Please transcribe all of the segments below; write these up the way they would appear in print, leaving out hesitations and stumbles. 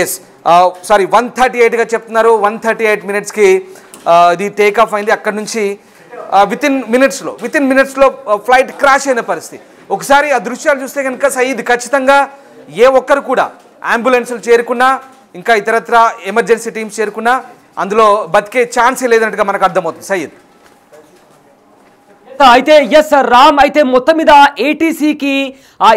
Yes sorry 138గా చెప్తున్నారు. 138 minutesకి ఇది take off అయింది. అక్కడ నుంచి విత్ ఇన్ మినిట్స్లో ఫ్లైట్ క్రాష్ అయిన పరిస్థితి. ఒకసారి ఆ దృశ్యాలు చూస్తే కనుక సయీద్ ఖచ్చితంగా ఏ ఒక్కరు కూడా అంబులెన్సులు చేరుకున్నా ఇంకా ఇతరత్ర ఎమర్జెన్సీ టీమ్స్ చేరుకున్నా అందులో బతికే ఛాన్సే లేదన్నట్టుగా మనకు అర్థమవుతుంది సయీద్. అయితే ఎస్ రామ్, అయితే మొత్తం మీద ఏటీసీకి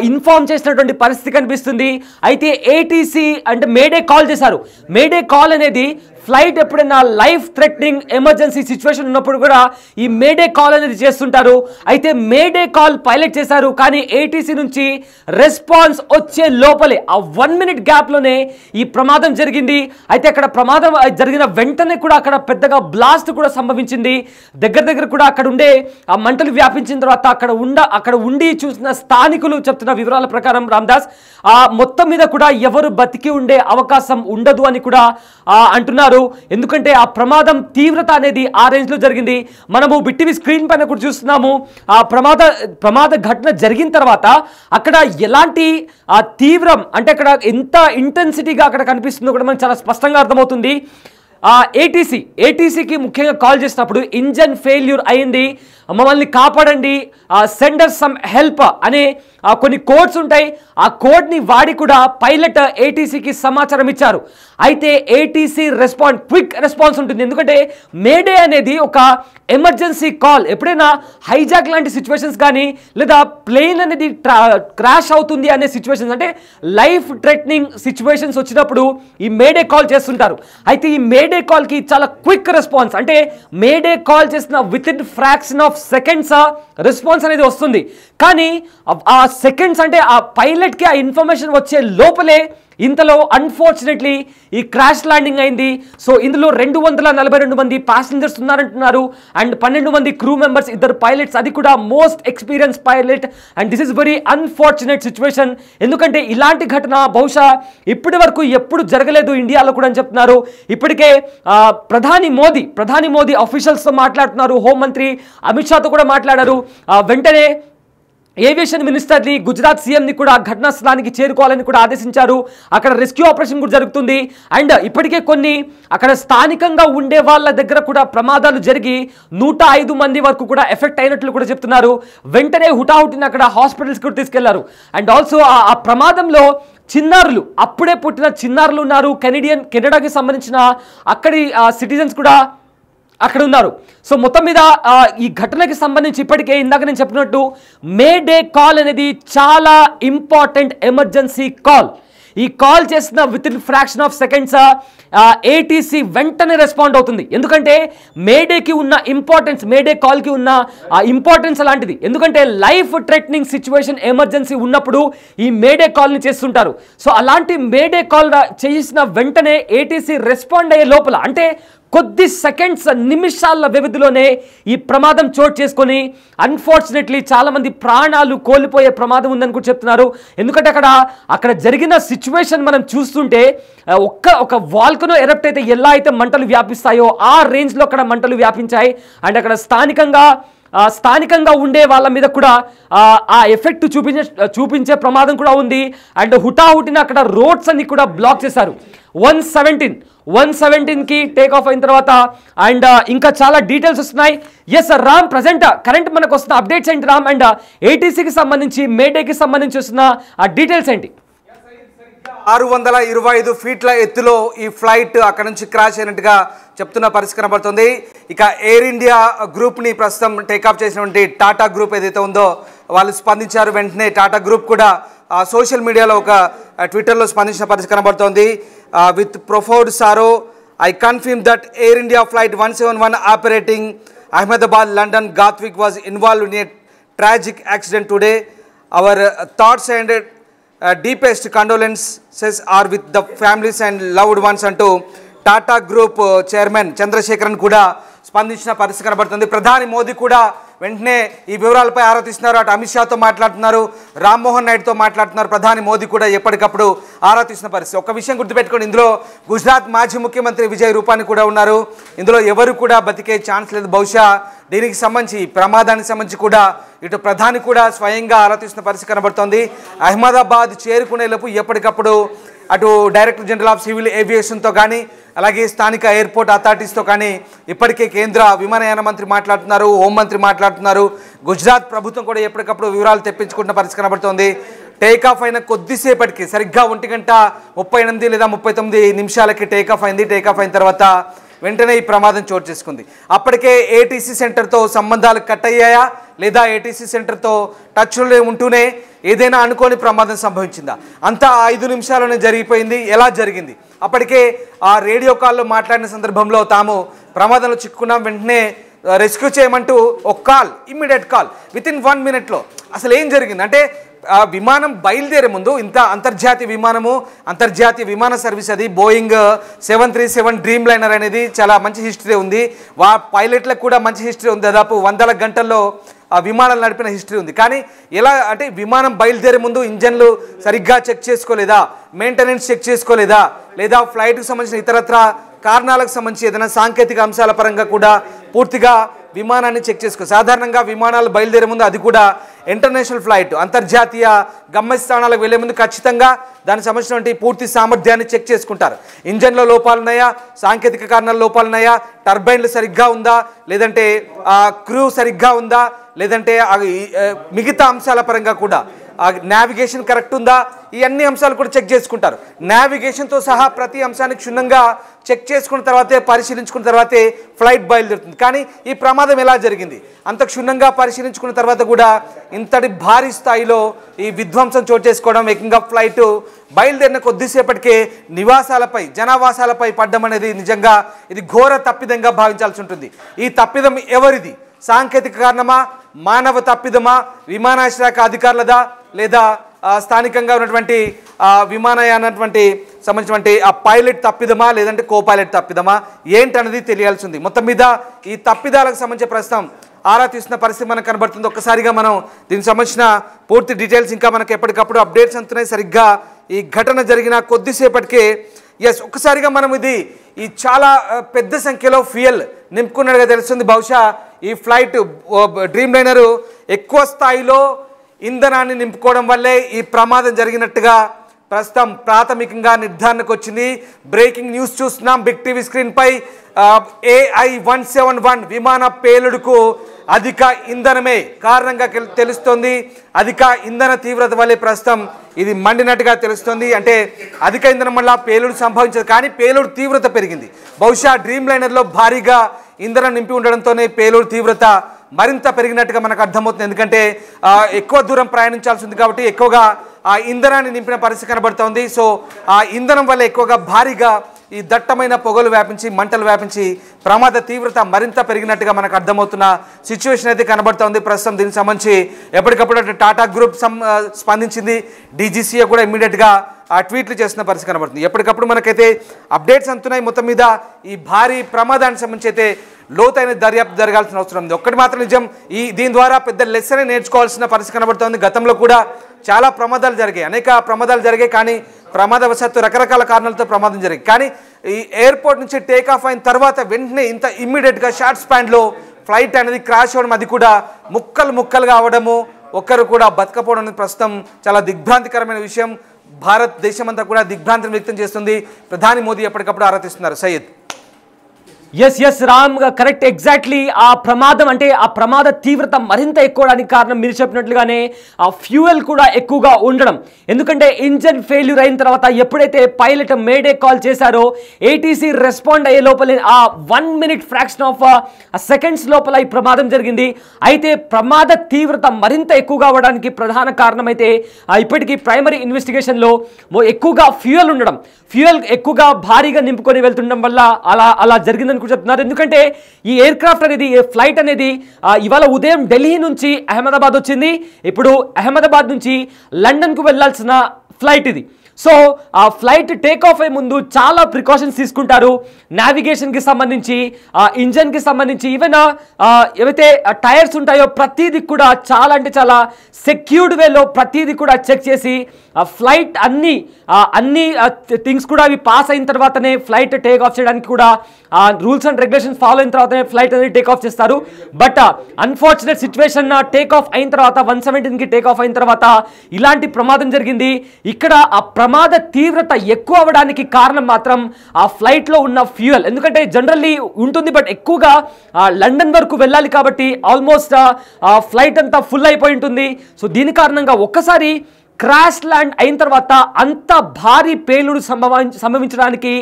ఇన్ఫార్మ్ చేసినటువంటి పరిస్థితి కనిపిస్తుంది. అయితే ఏటీసీ అంటే మేడే కాల్ చేశారు. మేడే కాల్ అనేది ఫ్లైట్ ఎప్పుడైనా లైఫ్ థ్రెటనింగ్ ఎమర్జెన్సీ సిచ్యువేషన్ ఉన్నప్పుడు కూడా ఈ మేడే కాల్ అనేది చేస్తుంటారు. అయితే మేడే కాల్ పైలట్ చేశారు, కానీ ఏటీసీ నుంచి రెస్పాన్స్ వచ్చే లోపలే ఆ 1 minute గ్యాప్లోనే ఈ ప్రమాదం జరిగింది. అయితే అక్కడ ప్రమాదం జరిగిన వెంటనే కూడా అక్కడ పెద్దగా బ్లాస్ట్ కూడా సంభవించింది. దగ్గర కూడా అక్కడ ఉండే ఆ మంటలు వ్యాపించిన తర్వాత అక్కడ ఉండి చూసిన స్థానికులు చెప్తున్న వివరాల ప్రకారం రామ్దాస్ మొత్తం మీద కూడా ఎవరు బతికి ఉండే అవకాశం ఉండదు అని కూడా అంటున్నారు. ఎందుకంటే ఆ ప్రమాదం తీవ్రత అనేది ఆ రేంజ్ లో జరిగింది. మనము బిట్టివి స్క్రీన్ పైన కూడా చూస్తున్నాము. ఆ ప్రమాద ఘటన జరిగిన తర్వాత అక్కడ ఎలాంటి తీవ్రం అంటే అక్కడ ఎంత ఇంటెన్సిటీగా అక్కడ కనిపిస్తుందో కూడా మనకు చాలా స్పష్టంగా అర్థమవుతుంది. ఏటీసీకి ముఖ్యంగా కాల్ చేసినప్పుడు ఇంజన్ ఫెయిల్యూర్ అయింది, మమ్మల్ని కాపాడండి, సెండర్ సమ్ హెల్ప్ అనే కొన్ని కోడ్స్ ఉంటాయి. ఆ కోడ్ని వాడి కూడా పైలట్ ఏటీసీకి సమాచారం ఇచ్చారు. అయితే ఏటీసీ క్విక్ రెస్పాన్స్ ఉంటుంది. ఎందుకంటే మేడే అనేది ఒక ఎమర్జెన్సీ కాల్. ఎప్పుడైనా హైజాక్ లాంటి సిచ్యువేషన్స్ కానీ లేదా ప్లేన్ అనేది క్రాష్ అవుతుంది అనే సిచ్యువేషన్స్ అంటే లైఫ్ థ్రెటనింగ్ సిచ్యువేషన్స్ వచ్చినప్పుడు ఈ మేడే కాల్ చేస్తుంటారు. అయితే ఈ మేడే కాల్కి చాలా క్విక్ రెస్పాన్స్, అంటే మేడే కాల్ చేసిన with in fraction of seconds response అనేది వస్తుంది. కానీ ఆ సెకండ్స్ అంటే ఆ పైలట్కి ఆ ఇన్ఫర్మేషన్ వచ్చే లోపలే ఇంతలో అన్ఫార్చునేట్లీ ఈ క్రాష్ ల్యాండింగ్ అయింది. సో ఇందులో 242 మంది ప్యాసింజర్స్ ఉన్నారంటున్నారు అండ్ 12 మంది క్రూ మెంబర్స్, 2 పైలట్స్, అది కూడా most experience pilot. And this is very unfortunate situation. ఎందుకంటే ఇలాంటి ఘటన బహుశా ఇప్పటి వరకు ఎప్పుడు జరగలేదు ఇండియాలో కూడా అని చెప్తున్నారు. ఇప్పటికే ప్రధాని మోదీ అఫీషియల్స్తో మాట్లాడుతున్నారు, హోంమంత్రి అమిత్ షాతో కూడా మాట్లాడారు. వెంటనే ఏవియేషన్ మినిస్టర్ని, గుజరాత్ సీఎంని కూడా ఘటనా స్థలానికి చేరుకోవాలని కూడా ఆదేశించారు. అక్కడ రెస్క్యూ ఆపరేషన్ కూడా జరుగుతుంది. అండ్ ఇప్పటికే కొన్ని అక్కడ స్థానికంగా ఉండే వాళ్ళ దగ్గర కూడా ప్రమాదాలు జరిగి 105 మంది వరకు కూడా ఎఫెక్ట్ అయినట్లు కూడా చెప్తున్నారు. వెంటనే హుటాహుటిన అక్కడ హాస్పిటల్స్ కూడా తీసుకెళ్లారు. అండ్ ఆల్సో ఆ ప్రమాదంలో చిన్నారులు, అప్పుడే పుట్టిన చిన్నారులు ఉన్నారు. కెనడాకి సంబంధించిన అక్కడి సిటిజన్స్ కూడా అక్కడ ఉన్నారు. సో మొత్తం మీద ఈ ఘటనకి సంబంధించి ఇప్పటికే ఇందాక నేను చెప్పినట్టు మేడే కాల్ అనేది చాలా ఇంపార్టెంట్ ఎమర్జెన్సీ కాల్. ఈ కాల్ చేసిన with in fraction of seconds ATC వెంటనే రెస్పాండ్ అవుతుంది. ఎందుకంటే మేడేకి ఉన్న ఇంపార్టెన్స్, మేడే కాల్కి ఉన్న ఇంపార్టెన్స్ అలాంటిది. ఎందుకంటే లైఫ్ థ్రెటనింగ్ సిచ్యువేషన్ ఎమర్జెన్సీ ఉన్నప్పుడు ఈ మేడే కాల్ని చేస్తుంటారు. సో అలాంటి మేడే కాల్ చేసిన వెంటనే ఏటీసీ రెస్పాండ్ అయ్యే లోపల అంటే కొద్ది సెకండ్స్, నిమిషాల వ్యవధిలోనే ఈ ప్రమాదం చోటు చేసుకొని అన్ఫార్చునేట్లీ చాలామంది ప్రాణాలు కోల్పోయే ప్రమాదం ఉందని కూడా చెప్తున్నారు. ఎందుకంటే అక్కడ జరిగిన సిచ్యువేషన్ మనం చూస్తుంటే ఒక వాల్కనో ఎరప్ట్ అయితే ఎలా అయితే మంటలు వ్యాపిస్తాయో ఆ రేంజ్లో అక్కడ మంటలు వ్యాపించాయి. అండ్ అక్కడ స్థానికంగా ఉండే వాళ్ళ మీద కూడా ఆ ఎఫెక్ట్ చూపించే ప్రమాదం కూడా ఉంది. అండ్ హుటాహుటిన అక్కడ రోడ్స్ అన్ని కూడా బ్లాక్ చేశారు. 117కి టేక్ ఆఫ్ అయిన తర్వాత అండ్ ఇంకా చాలా డీటెయిల్స్ వస్తున్నాయి. ఎస్ రామ్, కరెంట్ మనకు వస్తున్న అప్డేట్స్ ఏంటి రామ్? అండ్ ఏటీసీకి సంబంధించి, మేడేకి సంబంధించి వస్తున్న ఆ డీటెయిల్స్ ఏంటి? 625 ఫీట్ల ఎత్తులో ఈ ఫ్లైట్ అక్కడ నుంచి క్రాష్ అయినట్టుగా చెప్తున్న పరిస్థితి కనబడుతుంది. ఇక ఎయిర్ ఇండియా గ్రూప్ని ప్రస్తుతం టేకాఫ్ చేసినటువంటి టాటా గ్రూప్ ఏదైతే ఉందో వాళ్ళు స్పందించారు. వెంటనే టాటా గ్రూప్ కూడా సోషల్ మీడియాలో ఒక ట్విట్టర్లో స్పందించిన పరిస్థితి కనబడుతోంది. With profound sorrow I confirm that Air India flight 171 operating Ahmedabad London Gatwick was involved in a tragic accident today. Our thoughts and deepest condolences are with the families and loved ones అంటూ Tata group chairman Chandrasekaran కూడా స్పందించిన పరిస్థితి కనబడుతుంది. ప్రధాని మోదీ కూడా వెంటనే ఈ వివరాలపై ఆరా తీస్తున్నారు. అటు అమిత్ షాతో మాట్లాడుతున్నారు, రామ్మోహన్ నాయుడుతో మాట్లాడుతున్నారు. ప్రధాని మోదీ కూడా ఎప్పటికప్పుడు ఆరా తీసిన పరిస్థితి. ఒక విషయం గుర్తుపెట్టుకోండి, ఇందులో గుజరాత్ మాజీ ముఖ్యమంత్రి విజయ్ రూపానీ కూడా ఉన్నారు. ఇందులో ఎవరు కూడా బతికే ఛాన్స్ లేదు. బహుశా దీనికి సంబంధించి, ప్రమాదానికి సంబంధించి కూడా ఇటు ప్రధాని కూడా స్వయంగా ఆరా తీసిన పరిస్థితి కనబడుతోంది. అహ్మదాబాద్ చేరుకునేలోపు ఎప్పటికప్పుడు అటు డైరెక్టర్ జనరల్ ఆఫ్ సివిల్ ఏవియేషన్తో కానీ అలాగే స్థానిక ఎయిర్పోర్ట్ అథారిటీస్తో కానీ ఇప్పటికే కేంద్ర విమానయాన మంత్రి మాట్లాడుతున్నారు, హోంమంత్రి మాట్లాడుతున్నారు. గుజరాత్ ప్రభుత్వం కూడా ఎప్పటికప్పుడు వివరాలు తెప్పించుకుంటున్న పరిస్థితి కనబడుతోంది. టేకాఫ్ అయిన కొద్దిసేపటికి సరిగ్గా 1:38 లేదా 39 టేకాఫ్ అయింది. టేకాఫ్ అయిన తర్వాత వెంటనే ఈ ప్రమాదం చోటు చేసుకుంది. అప్పటికే ఏటీసీ సెంటర్తో సంబంధాలు కట్ అయ్యాయా లేదా ఏటీసీ సెంటర్తో టచ్లో ఉంటూనే ఏదైనా అనుకోని ప్రమాదం సంభవించిందా? అంతా 5 నిమిషాల్లోనే జరిగిపోయింది. ఎలా జరిగింది? అప్పటికే ఆ రేడియో కాల్లో మాట్లాడిన సందర్భంలో తాము ప్రమాదంలో చిక్కుకున్నాం, వెంటనే రెస్క్యూ చేయమంటూ ఒక call, immediate call within 1 minute అసలు ఏం జరిగింది అంటే విమానం బయలుదేరే ముందు ఇంత అంతర్జాతీయ విమాన సర్వీస్ అది బోయింగ్ 737 డ్రీమ్ లైనర్ అనేది చాలా మంచి హిస్టరీ ఉంది. పైలట్లకు కూడా మంచి హిస్టరీ ఉంది. దాదాపు 100 గంటల్లో విమానాలు నడిపిన హిస్టరీ ఉంది. కానీ ఎలా అంటే విమానం బయలుదేరే ముందు ఇంజన్లు సరిగ్గా చెక్ చేసుకోలేదా, మెయింటెనెన్స్ చెక్ చేసుకోలేదా, లేదా ఫ్లైట్కి సంబంధించిన ఇతరత్ర కారణాలకు సంబంధించి ఏదైనా సాంకేతిక అంశాల పరంగా కూడా పూర్తిగా విమానాన్ని చెక్ చేసుకో. సాధారణంగా విమానాలు బయలుదేరే ముందు, అది కూడా ఇంటర్నేషనల్ ఫ్లైట్ అంతర్జాతీయ గమ్యస్థానాలకు వెళ్లే ముందు ఖచ్చితంగా దానికి సంబంధించినటువంటి పూర్తి సామర్థ్యాన్ని చెక్ చేసుకుంటారు. ఇంజన్లో లోపాలున్నాయా, సాంకేతిక కారణాల లోపాలున్నాయా, టర్బైన్లు సరిగ్గా ఉందా, లేదంటే క్రూ సరిగ్గా ఉందా, లేదంటే మిగతా అంశాల పరంగా కూడా నావిగేషన్ కరెక్ట్ ఉందా, ఈ అన్ని అంశాలు కూడా చెక్ చేసుకుంటారు. నావిగేషన్తో సహా ప్రతి అంశాన్ని క్షుణ్ణంగా చెక్ చేసుకున్న తర్వాతే, పరిశీలించుకున్న తర్వాతే ఫ్లైట్ బయలుదేరుతుంది. కానీ ఈ ప్రమాదం ఎలా జరిగింది? అంత క్షుణ్ణంగా పరిశీలించుకున్న తర్వాత కూడా ఇంతటి భారీ స్థాయిలో ఈ విధ్వంసం చోటు చేసుకోవడం, ఏకంగా ఫ్లైట్ బయలుదేరిన కొద్దిసేపటికే నివాసాలపై, జనావాసాలపై పడ్డం అనేది నిజంగా ఇది ఘోర తప్పిదంగా భావించాల్సి ఉంటుంది. ఈ తప్పిదం ఎవరిది? సాంకేతిక కారణమా, మానవ తప్పిదమా, విమానాశ్రయ అధికారులదా, లేదా స్థానికంగా ఉన్నటువంటి విమానయానటువంటి సంబంధించినటువంటి ఆ పైలట్ తప్పిదమా, లేదంటే కో పైలట్ తప్పిదమా, ఏంటనేది తెలియాల్సి ఉంది. మొత్తం మీద ఈ తప్పిదాలకు సంబంధించిన ప్రస్తుతం ఆరా తీస్తున్న పరిస్థితి మనకు కనబడుతుంది. ఒక్కసారిగా మనం దీనికి సంబంధించిన పూర్తి డీటెయిల్స్ ఇంకా మనకు ఎప్పటికప్పుడు అప్డేట్స్ అందుతున్నాయి. సరిగ్గా ఈ ఘటన జరిగిన కొద్దిసేపటికే ఒక్కసారిగా మనం ఈ చాలా పెద్ద సంఖ్యలో ఫ్యూయల్ నింపుకున్నట్టుగా తెలుస్తుంది. బహుశా ఈ ఫ్లైట్ డ్రీమ్ లైనరు ఎక్కువ స్థాయిలో ఇంధనాన్ని నింపుకోవడం వల్లే ఈ ప్రమాదం జరిగినట్టుగా ప్రస్తుతం ప్రాథమికంగా నిర్ధారణకు వచ్చింది. బ్రేకింగ్ న్యూస్ చూస్తున్నాం బిగ్ టీవీ స్క్రీన్పై. AI-171 విమాన పేలుడుకు అధిక ఇంధనమే కారణంగా తెలుస్తోంది. అధిక ఇంధన తీవ్రత వల్లే ప్రస్తుతం ఇది మండినట్టుగా తెలుస్తోంది. అంటే అధిక ఇంధనం వల్ల పేలుడు సంభవించదు, కానీ పేలుడు తీవ్రత పెరిగింది. బహుశా డ్రీమ్ లైనర్లో భారీగా ఇంధనం నింపి ఉండడంతోనే పేలుడు తీవ్రత మరింత పెరిగినట్టుగా మనకు అర్థమవుతుంది. ఎందుకంటే ఎక్కువ దూరం ప్రయాణించాల్సి ఉంది కాబట్టి ఎక్కువగా ఆ ఇంధనాన్ని నింపిన పరిస్థితి కనబడుతోంది. సో ఆ ఇంధనం వల్ల ఎక్కువగా భారీగా ఈ దట్టమైన పొగలు వ్యాపించి, మంటలు వ్యాపించి ప్రమాద తీవ్రత మరింత పెరిగినట్టుగా మనకు అర్థమవుతున్న సిచ్యువేషన్ అయితే కనబడుతోంది. ప్రస్తుతం దీనికి సంబంధించి ఎప్పటికప్పుడు టాటా గ్రూప్ స్పందించింది. డీజీసీఏ కూడా ఇమ్మీడియట్గా ట్వీట్లు చేస్తున్న పరిస్థితి కనబడుతుంది. ఎప్పటికప్పుడు మనకైతే అప్డేట్స్ అందుతున్నాయి. మొత్తం మీద ఈ భారీ ప్రమాదానికి సంబంధించి అయితే లోతైన దర్యాప్తు జరగాల్సిన అవసరం ఉంది. ఒక్కటి మాత్రం నిజం, దీని ద్వారా పెద్ద లెసనే నేర్చుకోవాల్సిన పరిస్థితి కనబడుతోంది. గతంలో కూడా చాలా ప్రమాదాలు జరిగాయి, అనేక ప్రమాదాలు జరిగాయి. కానీ ప్రమాదవశాత్తు రకరకాల కారణాలతో ప్రమాదం జరిగాయి. కానీ ఈ ఎయిర్పోర్ట్ నుంచి టేక్ ఆఫ్ అయిన తర్వాత వెంటనే ఇంత ఇమ్మీడియట్గా షార్ట్ స్పాన్లో ఫ్లైట్ అనేది క్రాష్ అవ్వడం, అది కూడా ముక్కలుగా అవ్వడము, ఒక్కరు కూడా బతకపోవడం అనేది ప్రస్తుతం చాలా దిగ్భ్రాంతికరమైన విషయం. భారతదేశం అంతా కూడా దిగ్భ్రాంతిని వ్యక్తం చేస్తుంది. ప్రధాని మోదీ ఎప్పటికప్పుడు ఆరాధిస్తున్నారు. Syed. S Ram, correct, exactly. ఆ ప్రమాదం అంటే ఆ ప్రమాద తీవ్రత మరింత ఎక్కువడానికి కారణం మీరు చెప్పినట్లుగానే ఆ ఫ్యూయల్ కూడా ఎక్కువగా ఉండడం. ఎందుకంటే ఇంజన్ ఫెయిల్యూర్ అయిన తర్వాత ఎప్పుడైతే పైలట్ మేడే కాల్ చేశారో, ఏటీసీ రెస్పాండ్ అయ్యే లోపల ఆ 1 minute ఫ్రాక్షన్ ఆఫ్ సెకండ్స్ లోపల ఈ ప్రమాదం జరిగింది. అయితే ప్రమాద తీవ్రత మరింత ఎక్కువగా అవ్వడానికి ప్రధాన కారణం అయితే ఇప్పటికీ ప్రైమరీ ఇన్వెస్టిగేషన్లో ఎక్కువగా ఫ్యూయల్ ఉండడం, ఫ్యూయల్ ఎక్కువగా భారీగా నింపుకొని వెళ్తుండడం వల్ల అలా జరిగిందని చెప్తున్నారు. ఎందుకంటే ఈ ఎయిర్ క్రాఫ్ట్ అనేది, ఫ్లైట్ అనేది ఇవాళ ఉదయం ఢిల్లీ నుంచి అహ్మదాబాద్ వచ్చింది. ఇప్పుడు అహ్మదాబాద్ నుంచి లండన్కు వెళ్లాల్సిన ఫ్లైట్ ఇది. సో ఆ ఫ్లైట్ టేక్ ఆఫ్ అయ్యే ముందు చాలా ప్రికాషన్స్ తీసుకుంటారు. నావిగేషన్కి సంబంధించి, ఇంజన్కి సంబంధించి, ఈవెన్ ఏవైతే టైర్స్ ఉంటాయో ప్రతిదీ కూడా చాలా అంటే చాలా సెక్యూర్డ్ వేలో ప్రతిదీ కూడా చెక్ చేసి ఫ్లైట్ అన్ని థింగ్స్ కూడా అవి పాస్ అయిన తర్వాతనే ఫ్లైట్ టేక్ ఆఫ్ చేయడానికి కూడా రూల్స్ అండ్ రెగ్యులేషన్స్ ఫాలో అయిన తర్వాతనే ఫ్లైట్ అనేది టేక్ ఆఫ్ చేస్తారు. But unfortunate situation, take off అయిన తర్వాత 117కి టేక్ ఆఫ్ అయిన తర్వాత ఇలాంటి ప్రమాదం జరిగింది. ఇక్కడ ఆ ప్రమాద తీవ్రత ఎక్కువ అవ్వడానికి కారణం మాత్రం ఆ ఫ్లైట్లో ఉన్న ఫ్యూయల్. ఎందుకంటే జనరల్లీ ఉంటుంది, బట్ ఎక్కువగా లండన్ వరకు వెళ్ళాలి కాబట్టి ఆల్మోస్ట్ ఫ్లైట్ అంతా ఫుల్ అయిపోయి ఉంటుంది. సో దీని కారణంగా ఒక్కసారి క్రాష్ ల్యాండ్ అయిన తర్వాత అంత భారీ పేలుడు సంభవించడానికి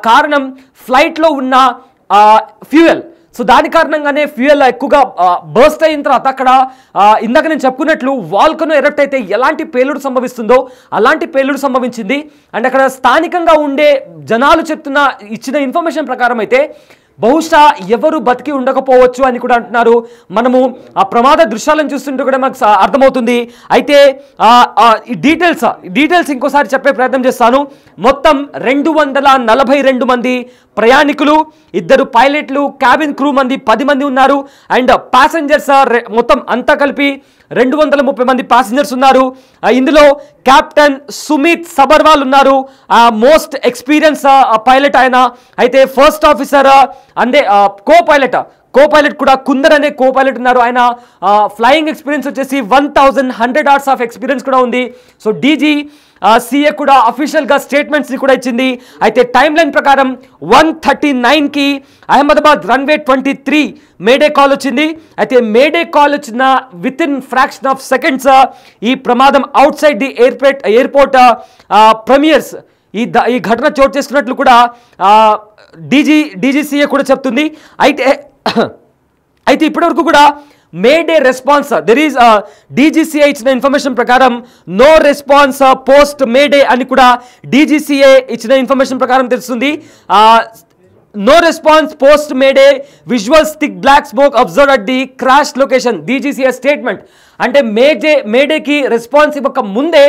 కారణం ఫ్లైట్లో ఉన్న ఫ్యూయల్. సో దాని కారణంగానే ఫ్యూయల్ ఎక్కువగా బర్స్ట్ అయిన తర్వాత అక్కడ ఇందాక నేను చెప్పుకున్నట్లు వాల్కనో ఎరప్ట్ అయితే ఎలాంటి పేలుడు సంభవిస్తుందో అలాంటి పేలుడు సంభవించింది. అండ్ అక్కడ స్థానికంగా ఉండే జనాలు ఇచ్చిన ఇన్ఫర్మేషన్ ప్రకారం అయితే బహుశా ఎవరు బతికి ఉండకపోవచ్చు అని కూడా అంటున్నారు. మనము ఆ ప్రమాద దృశ్యాలను చూస్తుంటే కూడా మనకు అర్థమవుతుంది. అయితే ఈ డీటెయిల్స్ ఇంకోసారి చెప్పే ప్రయత్నం చేస్తాను. మొత్తం 242 మంది ప్రయాణికులు, 2 పైలట్లు, క్యాబిన్ క్రూ మంది 10 మంది ఉన్నారు. అండ్ ప్యాసింజర్స్ మొత్తం అంతా కలిపి 230 మంది ప్యాసింజర్స్ ఉన్నారు. ఇందులో కెప్టెన్ సుమిత్ సబర్వాల్ ఉన్నారు, మోస్ట్ ఎక్స్పీరియన్స్ పైలట్ ఆయన. అయితే ఫస్ట్ ఆఫీసర్ అందే కో పైలట్ కూడా కుందర్ అనే కో పైలట్ ఉన్నారు. ఆయన ఫ్లయింగ్ ఎక్స్పీరియన్స్ వచ్చేసి 1100 అవర్స్ ఆఫ్ ఎక్స్పీరియన్స్ కూడా ఉంది. సో డీజీ సిఏ కూడా అఫీషియల్గా స్టేట్మెంట్స్ని కూడా ఇచ్చింది. అయితే టైమ్ లైన్ ప్రకారం 1:39కి అహ్మదాబాద్ రన్వే 23 మేడే కాల్ వచ్చింది. అయితే మేడే కాల్ వచ్చిన with in fraction of seconds ఈ ప్రమాదం out side the airport premieres ఈ ఘటన చోటు చేసుకున్నట్లు కూడా డీజీసీఏ కూడా చెప్తుంది. అయితే ఇప్పటివరకు కూడా mayday response there is DGCA ఇచ్చిన ఇన్ఫర్మేషన్ ప్రకారం నో రెస్పాన్స్ పోస్ట్ మేడే అని కూడా డీజీసీఏ ఇచ్చిన ఇన్ఫర్మేషన్ ప్రకారం తెలుస్తుంది. No response post mayday, visuals thick black smoke observe at the crash location, DGCA statement. అంటే మేడేకి రెస్పాన్స్ ఇవ్వక ముందే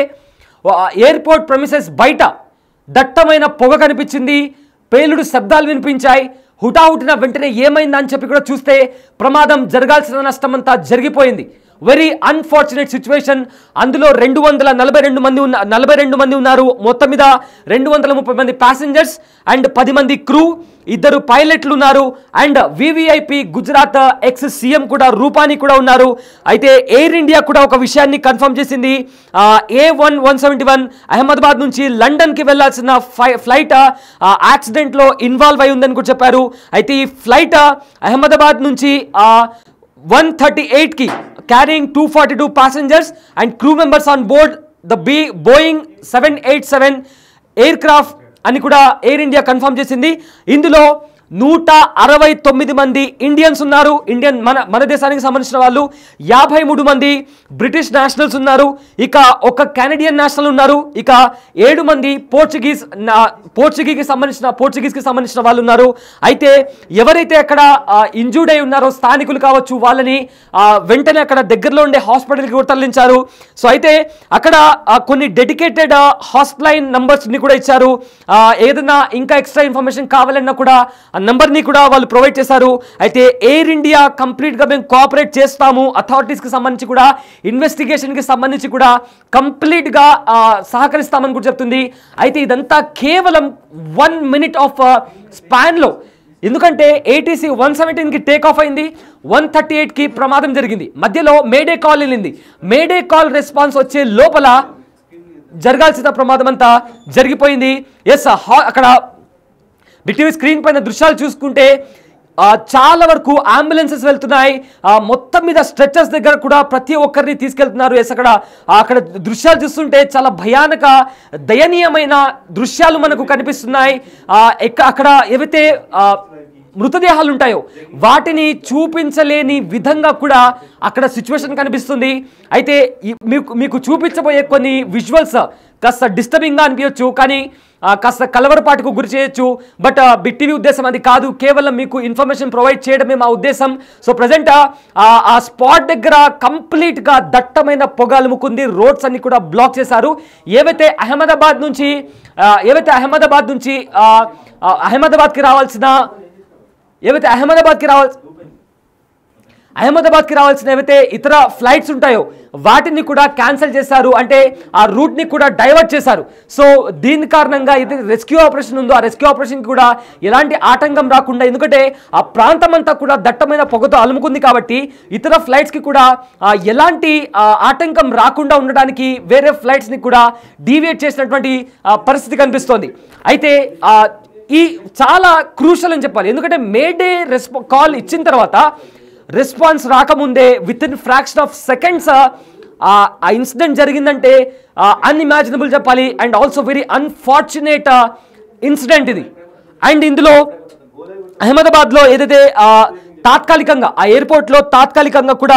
ఎయిర్పోర్ట్ ప్రెమిసెస్ బయట దట్టమైన పొగ కనిపించింది, పేలుడు శబ్దాలు వినిపించాయి. హుటాహుటిన వెంటనే ఏమైందని చెప్పి కూడా చూస్తే ప్రమాదం జరగాల్సిన నష్టం అంతా జరిగిపోయింది. Very unfortunate situation. అందులో 42 మంది ఉన్నారు. మొత్తం మీద 230 మంది ప్యాసింజర్స్ అండ్ 10 మంది క్రూ, 2 పైలట్లు ఉన్నారు. And VVIP Gujarat ex CM కూడా రూపానీ కూడా ఉన్నారు. అయితే ఎయిర్ ఇండియా కూడా ఒక విషయాన్ని కన్ఫర్మ్ చేసింది. A171 అహ్మదాబాద్ నుంచి లండన్కి వెళ్లాల్సిన ఫ్లైట్ యాక్సిడెంట్లో ఇన్వాల్వ్ అయి ఉందని కూడా చెప్పారు. అయితే ఈ ఫ్లైట్ అహ్మదాబాద్ నుంచి 1:38కి carrying 242 passengers and crew members on board the Boeing 787 aircraft అని కూడా ఎయిర్ ఇండియా కన్ఫర్మ్ చేసింది. ఇందులో 169 మంది ఇండియన్స్ ఉన్నారు, మన దేశానికి సంబంధించిన వాళ్ళు. 53 మంది బ్రిటిష్ నేషనల్స్ ఉన్నారు. ఇక ఒక కెనడియన్ నేషనల్ ఉన్నారు. ఇక 7 మంది పోర్చుగీస్కి సంబంధించిన వాళ్ళు ఉన్నారు. అయితే ఎవరైతే అక్కడ ఇంజూర్డ్ అయి ఉన్నారో స్థానికులు కావచ్చు, వాళ్ళని వెంటనే అక్కడ దగ్గరలో ఉండే హాస్పిటల్కి కూడా తరలించారు. సో అయితే అక్కడ కొన్ని డెడికేటెడ్ హాట్లైన్ నంబర్స్ని కూడా ఇచ్చారు. ఏదైనా ఇంకా ఎక్స్ట్రా ఇన్ఫర్మేషన్ కావాలన్నా కూడా నంబర్ని కూడా వాళ్ళు ప్రొవైడ్ చేశారు. అయితే ఎయిర్ ఇండియా కంప్లీట్గా మేము కోఆపరేట్ చేస్తాము, అథారిటీస్కి సంబంధించి కూడా ఇన్వెస్టిగేషన్కి సంబంధించి కూడా కంప్లీట్గా సహకరిస్తామని కూడా చెప్తుంది. అయితే ఇదంతా కేవలం 1 minute ఆఫ్ స్పాన్లో, ఎందుకంటే ATC 117కి టేక్ ఆఫ్ అయింది, 1:38కి ప్రమాదం జరిగింది. మధ్యలో మేడే కాల్ వెళ్ళింది. మేడే కాల్ రెస్పాన్స్ వచ్చే లోపల జరగాల్సిన ప్రమాదం అంతా జరిగిపోయింది. ఎస్, అక్కడ బిటీవీ స్క్రీన్ పైన దృశ్యాలు చూసుకుంటే చాలా వరకు అంబులెన్సెస్ వెళ్తున్నాయి. మొత్తం మీద స్ట్రెచర్స్ దగ్గర కూడా ప్రతి ఒక్కరిని తీసుకెళ్తున్నారు. ఎస్, అక్కడ దృశ్యాలు చూస్తుంటే చాలా భయానక దయనీయమైన దృశ్యాలు మనకు కనిపిస్తున్నాయి. అక్కడ ఏవైతే మృతదేహాలు ఉంటాయో వాటిని చూపించలేని విధంగా కూడా అక్కడ సిచ్యువేషన్ కనిపిస్తుంది. అయితే మీకు చూపించబోయే కొన్ని విజువల్స్ కాస్త డిస్టర్బింగ్గా అనిపించవచ్చు, కానీ కాస్త కలవరపాటుకు గురి చేయొచ్చు. బట్ బిగ్ టీవీ ఉద్దేశం అది కాదు, కేవలం మీకు ఇన్ఫర్మేషన్ ప్రొవైడ్ చేయడమే మా ఉద్దేశం. సో ప్రజెంట్ ఆ స్పాట్ దగ్గర కంప్లీట్గా దట్టమైన పొగ అలుముకుంది. రోడ్స్ అన్ని కూడా బ్లాక్ చేశారు. ఏవైతే అహ్మదాబాద్ నుంచి అహ్మదాబాద్కి రావాల్సిన ఏవైతే ఇతర ఫ్లైట్స్ ఉంటాయో వాటిని కూడా క్యాన్సిల్ చేశారు, అంటే ఆ రూట్ని కూడా డైవర్ట్ చేశారు. సో దీని కారణంగా ఇది రెస్క్యూ ఆపరేషన్ ఉందో ఆ రెస్క్యూ ఆపరేషన్కి కూడా ఎలాంటి ఆటంకం రాకుండా, ఎందుకంటే ఆ ప్రాంతం అంతా కూడా దట్టమైన పొగతో అలుముకుంది కాబట్టి ఇతర ఫ్లైట్స్కి కూడా ఎలాంటి ఆటంకం రాకుండా ఉండడానికి వేరే ఫ్లైట్స్ని కూడా డీవియేట్ చేసినటువంటి పరిస్థితి కనిపిస్తోంది. అయితే ఈ చాలా క్రూషల్ అని చెప్పాలి, ఎందుకంటే మేడే కాల్ ఇచ్చిన తర్వాత రెస్పాన్స్ రాకముందే with in fraction of seconds ఆ ఇన్సిడెంట్ జరిగిందంటే అన్ఇమాజినబుల్ చెప్పాలి, and also very unfortunate incident ఇది. అండ్ ఇందులో అహ్మదాబాద్లో ఏదైతే తాత్కాలికంగా ఆ ఎయిర్పోర్ట్లో తాత్కాలికంగా కూడా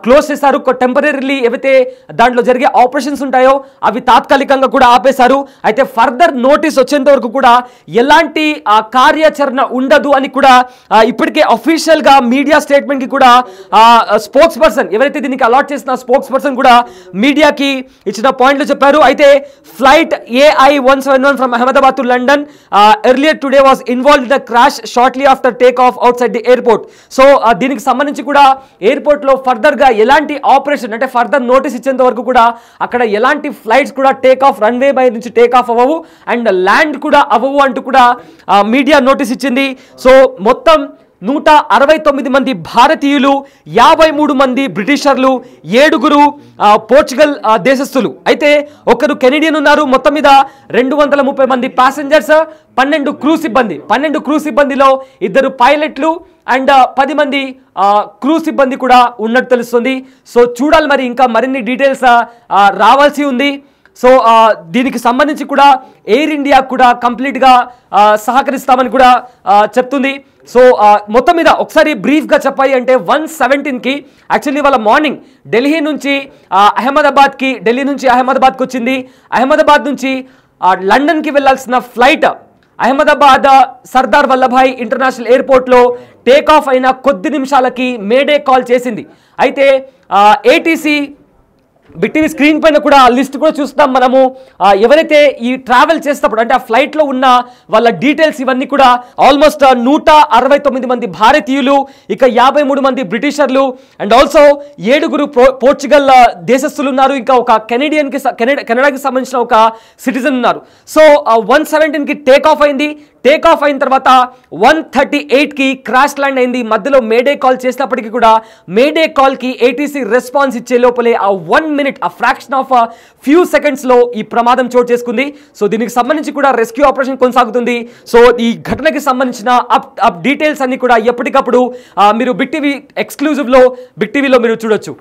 క్లోజ్ చేశారు. టెంపరీలీ ఏవైతే దాంట్లో జరిగే ఆపరేషన్స్ ఉంటాయో అవి తాత్కాలికంగా కూడా ఆపేశారు. అయితే ఫర్దర్ నోటీస్ వచ్చేంత వరకు కూడా ఎలాంటి కార్యాచరణ ఉండదు అని కూడా ఇప్పటికే అఫీషియల్గా మీడియా స్టేట్మెంట్కి కూడా స్పోక్స్ పర్సన్ ఎవరైతే దీనికి అలాట్ చేసిన స్పోక్స్ పర్సన్ కూడా మీడియాకి ఇచ్చిన పాయింట్లు చెప్పారు. అయితే flight AI-171 from Ahmedabad to London earlier today was involved in the crash shortly after take off out side the airport. So దీనికి సంబంధించి కూడా ఎయిర్పోర్ట్లో ఫర్దర్గా ఎలాంటి ఆపరేషన్ అంటే ఫర్దర్ నోటీస్ ఇచ్చేంత వరకు కూడా అక్కడ ఎలాంటి ఫ్లైట్స్ కూడా టేక్ ఆఫ్ రన్వే బై నుంచి టేక్ ఆఫ్ అవ్వవు అండ్ ల్యాండ్ కూడా అవ్వవు అంటూ కూడా మీడియా నోటీస్ ఇచ్చింది. సో మొత్తం 169 మంది భారతీయులు, 53 మంది బ్రిటిషర్లు, 7 పోర్చుగల్ దేశస్థులు, అయితే ఒకరు కెనడియన్ ఉన్నారు. మొత్తం మీద 230 మంది ప్యాసింజర్స్, 12 క్రూ సిబ్బంది. 12 క్రూ సిబ్బందిలో 2 పైలట్లు అండ్ 10 మంది క్రూ సిబ్బంది కూడా ఉన్నట్టు తెలుస్తుంది. సో చూడాలి మరి ఇంకా మరిన్ని డీటెయిల్స్ రావాల్సి ఉంది. సో దీనికి సంబంధించి కూడా ఎయిర్ ఇండియా కూడా కంప్లీట్గా సహకరిస్తామని కూడా చెప్తుంది. సో మొత్తం మీద ఒకసారి బ్రీఫ్గా చెప్పాలి అంటే 117కి యాక్చువల్లీ వాళ్ళ మార్నింగ్ ఢిల్లీ నుంచి అహ్మదాబాద్కి వచ్చింది. అహ్మదాబాద్ నుంచి లండన్కి వెళ్ళాల్సిన ఫ్లైట్ అహ్మదాబాద్ సర్దార్ వల్లభాయ్ ఇంటర్నేషనల్ ఎయిర్పోర్ట్లో టేక్ ఆఫ్ అయిన కొద్ది నిమిషాలకి మేడే కాల్ చేసింది. అయితే ఏటీసీ బిట్టీవీ స్క్రీన్ పైన కూడా లిస్ట్ కూడా చూస్తాం మనము. ఎవరైతే ఈ ట్రావెల్ చేసేటప్పుడు అంటే ఆ ఫ్లైట్లో ఉన్న వాళ్ళ డీటెయిల్స్ ఇవన్నీ కూడా ఆల్మోస్ట్ 169 మంది భారతీయులు, ఇక 53 మంది బ్రిటిషర్లు అండ్ ఆల్సో 7 పోర్చుగల్ దేశస్థులు ఉన్నారు, ఇంకా ఒక కెనడాకి సంబంధించిన ఒక సిటిజన్ ఉన్నారు. సో 117కి టేక్ ఆఫ్ అయింది. టేక్ ఆఫ్ అయిన తర్వాత 138కి క్రాష్ ల్యాండ్ అయింది. మధ్యలో మేడే కాల్ చేసినప్పటికీ కూడా మేడే కాల్కి ఏటీసీ రెస్పాన్స్ ఇచ్చే లోపలే ఆ 1 మినిట్ ఆ ఫ్రాక్షన్ ఆఫ్ ఫ్యూ సెకండ్స్లో ఈ ప్రమాదం చోటు చేసుకుంది. సో దీనికి సంబంధించి కూడా రెస్క్యూ ఆపరేషన్ కొనసాగుతుంది. సో ఈ ఘటనకి సంబంధించిన అప్ డీటెయిల్స్ అన్ని కూడా ఎప్పటికప్పుడు మీరు బిగ్ టీవీ ఎక్స్క్లూజివ్లో బిగ్ టీవీలో మీరు చూడొచ్చు.